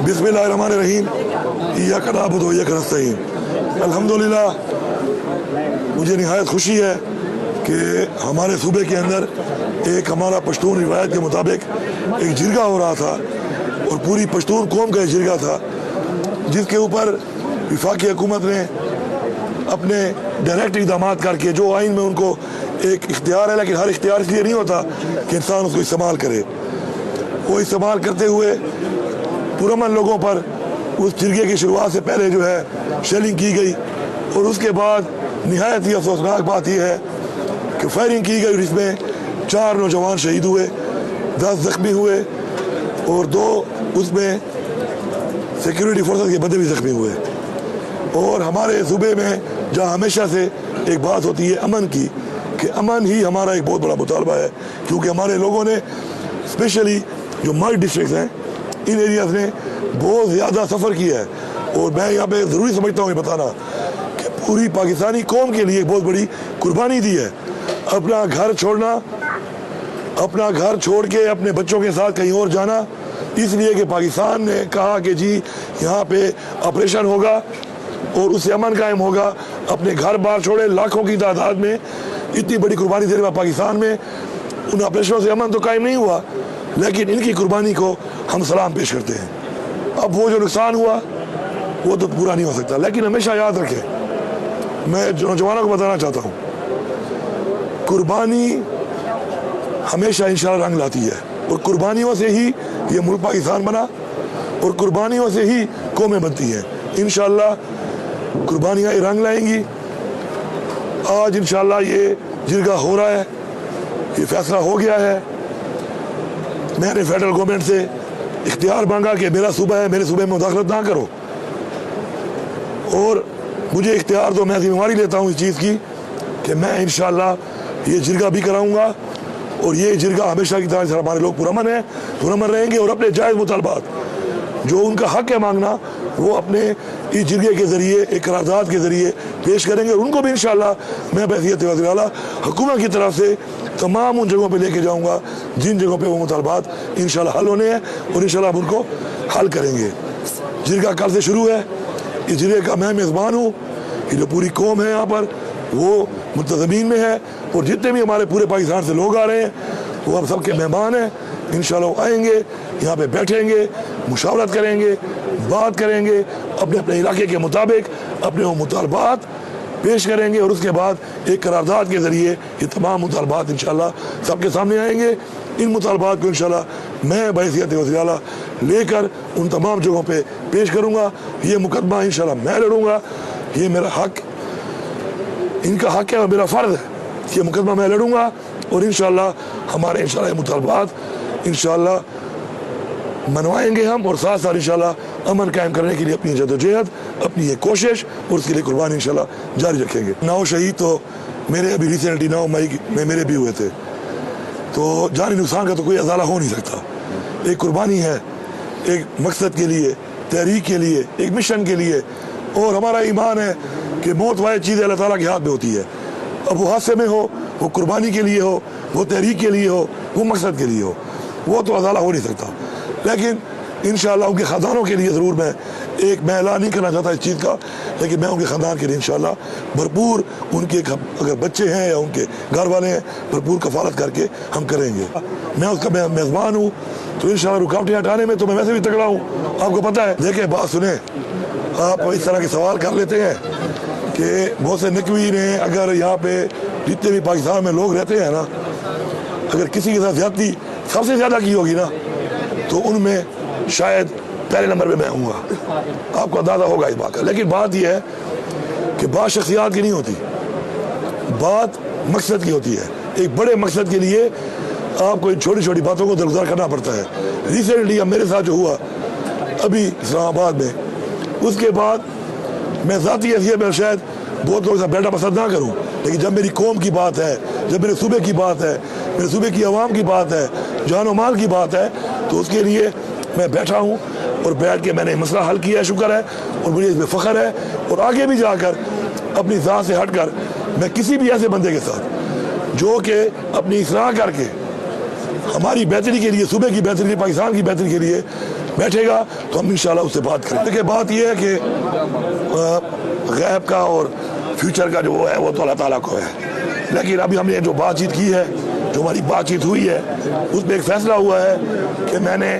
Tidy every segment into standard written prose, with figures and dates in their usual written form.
बिस्मिल्लाहिर्रहमानिर्रहीम। इय्याका नअबुदु व इय्याका नस्तईन। अल्हम्दुलिल्लाह, मुझे निहायत खुशी है कि हमारे सूबे के अंदर एक हमारा पश्तून रिवायत के मुताबिक एक जिरगा हो रहा था और पूरी पश्तून कौम का एक जिरगा था, जिसके ऊपर वफाकी हुकूमत ने अपने डायरेक्ट इक़दाम करके, जो आइन में उनको एक इख्तियार है, लेकिन हर इख्तियार इसलिए नहीं होता कि इंसान उसको इस्तेमाल करे, वो इस्तेमाल करते हुए पुरअमन लोगों पर उस जिरगे की शुरुआत से पहले जो है शेलिंग की गई और उसके बाद निहायत ही अफसोसनाक बात यह है कि फायरिंग की गई, जिसमें 4 नौजवान शहीद हुए, 10 जख्मी हुए और 2 उसमें सिक्योरिटी फोर्सेस के बंदे भी जख्मी हुए। और हमारे सूबे में जहाँ हमेशा से एक बात होती है अमन की, कि अमन ही हमारा एक बहुत बड़ा मुतालबा है, क्योंकि हमारे लोगों ने स्पेशली जो मर्ड डिस्ट्रिक्ट हैं, इन एरियाज ने बहुत ज़्यादा सफ़र किया है। और मैं यहाँ पे ज़रूरी समझता हूँ ये बताना कि पूरी पाकिस्तानी कौम के लिए एक बहुत बड़ी कुर्बानी दी है। अपना घर छोड़ना, अपना घर छोड़ के अपने बच्चों के साथ कहीं और जाना, इसलिए कि पाकिस्तान ने कहा कि जी यहाँ पे ऑपरेशन होगा और उससे अमन कायम होगा। अपने घर बाहर छोड़े, लाखों की तादाद में इतनी बड़ी कुर्बानी देने वाला पाकिस्तान में उन ऑपरेशनों से अमन तो कायम नहीं हुआ, लेकिन इनकी कुर्बानी को हम सलाम पेश करते हैं। अब वो जो नुकसान हुआ वो तो पूरा नहीं हो सकता, लेकिन हमेशा याद रखें, मैं नौजवानों को बताना चाहता हूँ, कुर्बानी हमेशा इंशाअल्लाह रंग लाती है और कुर्बानियों से ही ये मुल्क पाकिस्तान बना और कुर्बानियों से ही कौमें बनती हैं। इंशाअल्लाह कुर्बानियाँ रंग लाएंगी। आज इंशाअल्लाह ये जिरगा हो रहा है, ये फैसला हो गया है। मैंने फेडरल गवर्नमेंट से इख्तियार मांगा कि मेरा सूबा है, मेरे सूबे में मुदाखलत ना करो, और मुझे इख्तियार दो। मैं जिम्मेवारी लेता हूँ इस चीज़ की कि मैं इंशाअल्लाह ये जिरगा भी कराऊंगा और ये जिरगा हमेशा की तरह हमारे लोग पुरअमन है, पुरअमन रहेंगे और अपने जायज़ मुतालबात जो उनका हक है मांगना, वो अपने इस जिरगे के ज़रिए, एक करारदाद के ज़रिए पेश करेंगे। और उनको भी इंशाअल्लाह मैं बहसियत वज़ीर आला हुकूमत की तरफ से तमाम उन जगहों पे लेके जाऊंगा जिन जगहों पे वो मुतालबात इंशाअल्लाह हल होने हैं और इंशाअल्लाह हम उनको हल करेंगे। जिरगा कल से शुरू है, इस जिरगे का मैं मेज़बान हूँ। ये जो पूरी कौम है यहाँ पर वो मुंतज़मीन में है और जितने भी हमारे पूरे पाकिस्तान से लोग आ रहे हैं वो हम सबके मेहमान हैं। इंशाअल्लाह वो आएंगे, यहाँ पे बैठेंगे, मुशावरत करेंगे, बात करेंगे, अपने अपने इलाके के मुताबिक अपने वो मुतालबात पेश करेंगे और उसके बाद एक करारदाद के ज़रिए ये तमाम मुतालबात इंशाअल्लाह सबके सामने आएंगे। इन मुतालबात को इंशाअल्लाह मैं बहसियत वज़ीर आला लेकर उन तमाम जगहों पे पेश करूँगा। ये मुकदमा इंशाअल्लाह मैं लड़ूँगा, ये मेरा हक, इनका हक है और मेरा फ़र्ज़ है, ये मुकदमा मैं लड़ूँगा और इंशाअल्लाह हमारे इंशाअल्लाह मुतालबात इंशाअल्लाह मनवाएंगे हम और साथ साथ इंशाअल्लाह अमन कायम करने के लिए अपनी जदोजहद, अपनी ये कोशिश और उसके लिए कुर्बानी इंशाअल्लाह जारी रखेंगे। 9 शहीद तो मेरे अभी रिसेंटली 9 मई में मेरे भी हुए थे, तो जानी नुकसान का तो कोई अज़ाला हो नहीं सकता। एक कुर्बानी है, एक मकसद के लिए, तहरीक के लिए, एक मिशन के लिए, और हमारा ईमान है कि मौत वाहिद चीज़ अल्लाह ताला के हाथ में होती है। अब वो हादसे में हो, वो कुर्बानी के लिए हो, वो तहरीक के लिए हो, वो मकसद के लिए हो, वो तो अज़ाला हो नहीं सकता। लेकिन इंशाअल्लाह उनके ख़ानदानों के लिए ज़रूर मैं ऐलान नहीं करना चाहता इस चीज़ का, लेकिन मैं उनके ख़ानदान के लिए इंशाअल्लाह भरपूर, उनके अगर बच्चे हैं या उनके घर वाले हैं, भरपूर कफ़ालत करके हम करेंगे। मैं उसका मेज़बान हूँ, तो इंशाअल्लाह रुकावटें हटाने में तो मैं वैसे भी तगड़ा हूँ, आपको पता है। देखिए बात सुने, आप इस तरह के सवाल कर लेते हैं कि बहुत से नकवी ने, अगर यहाँ पे जितने भी पाकिस्तान में लोग रहते हैं ना, अगर किसी के साथ ज़्यादती सबसे ज़्यादा की होगी ना, तो उनमें शायद पहले नंबर पे मैं हूँगा। आपको अंदाज़ा होगा इस बात का। लेकिन बात यह है कि बात शख्सियात की नहीं होती, बात मकसद की होती है। एक बड़े मकसद के लिए आपको इन छोटी छोटी बातों को दरगुजार करना पड़ता है। रिसेंटली अब मेरे साथ जो हुआ अभी इस्लामाबाद में, उसके बाद मैं ज़ाती हैसियत में शायद बहुत लोगों से बैठना पसंद ना करूँ, लेकिन जब मेरी कौम की बात है, जब मेरे सूबे की बात है, मेरे सूबे की आवाम की बात है, जान और माल की बात है, तो उसके लिए मैं बैठा हूँ और बैठ के मैंने मसला हल किया है, शुक्र है, और मुझे इसमें फ़ख्र है। और आगे भी जाकर अपनी ज़ात से हट कर मैं किसी भी ऐसे बंदे के साथ जो कि अपनी इस्लाह करके हमारी बेहतरी के लिए, सूबे की बेहतरी, पाकिस्तान की बेहतरी के लिए बैठेगा तो हम इंशाल्लाह उससे बात करेंगे। देखिए बात यह है कि गैब का और फ्यूचर का जो वो है वो तो अल्लाह ताला को है, लेकिन अभी हमने जो बातचीत की है, जो हमारी बातचीत हुई है, उसमें एक फैसला हुआ है कि मैंने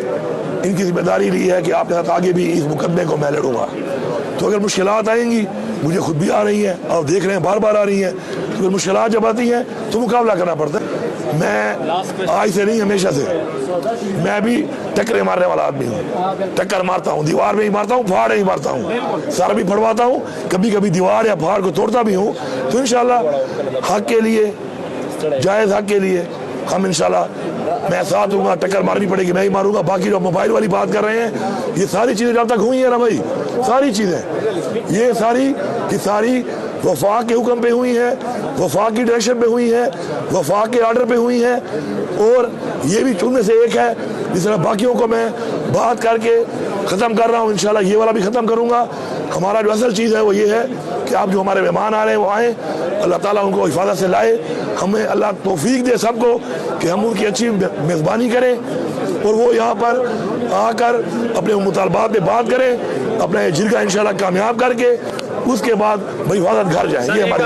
इनकी जिम्मेदारी ली है कि आपके साथ आगे भी इस मुकदमे को मैं लड़ूंगा। तो अगर मुश्किलात आएंगी, मुझे खुद भी आ रही हैं और देख रहे हैं बार बार आ रही हैं, तो फिर मुश्किलात जब आती हैं तो मुकाबला करना पड़ता है। मैं आज से नहीं, हमेशा से मैं भी टक्करें मारने वाला आदमी हूँ। टक्कर मारता हूँ, दीवार में ही मारता हूँ, फाड़ ही मारता हूँ, सर भी फड़वाता हूँ, कभी कभी दीवार या फाड़ को तोड़ता भी हूँ। तो इंशाल्लाह हक के लिए, जायज़ हक के लिए हम इंशाल्लाह मैं साथ दूंगा। टक्कर मारनी पड़ेगी मैं ही मारूंगा। बाकी जो मोबाइल वाली बात कर रहे हैं, ये सारी चीज़ें जब तक हुई है ना भाई, सारी चीज़ें ये सारी की सारी वफाक के हुक्म पे हुई है, वफाक की डायरेक्शन पे हुई है, वफाक के आर्डर पे हुई है। और ये भी उनमें से एक है जिस तरह बाकियों को मैं बात करके ख़त्म कर रहा हूँ, इंशाल्लाह ये वाला भी ख़त्म करूँगा। हमारा जो असल चीज़ है वो ये है कि आप जो हमारे मेहमान आ रहे हैं वो आएँ, अल्लाह ताला उनको हिफाजत से लाए, हमें अल्लाह तौफीक दे सबको कि हम उनकी अच्छी मेज़बानी करें और वो यहाँ पर आकर अपने मुतालबात पे बात करें, अपना जिरगा इंशाल्लाह कामयाब करके उसके बाद हिफाजत घर जाएँ। ये हमारी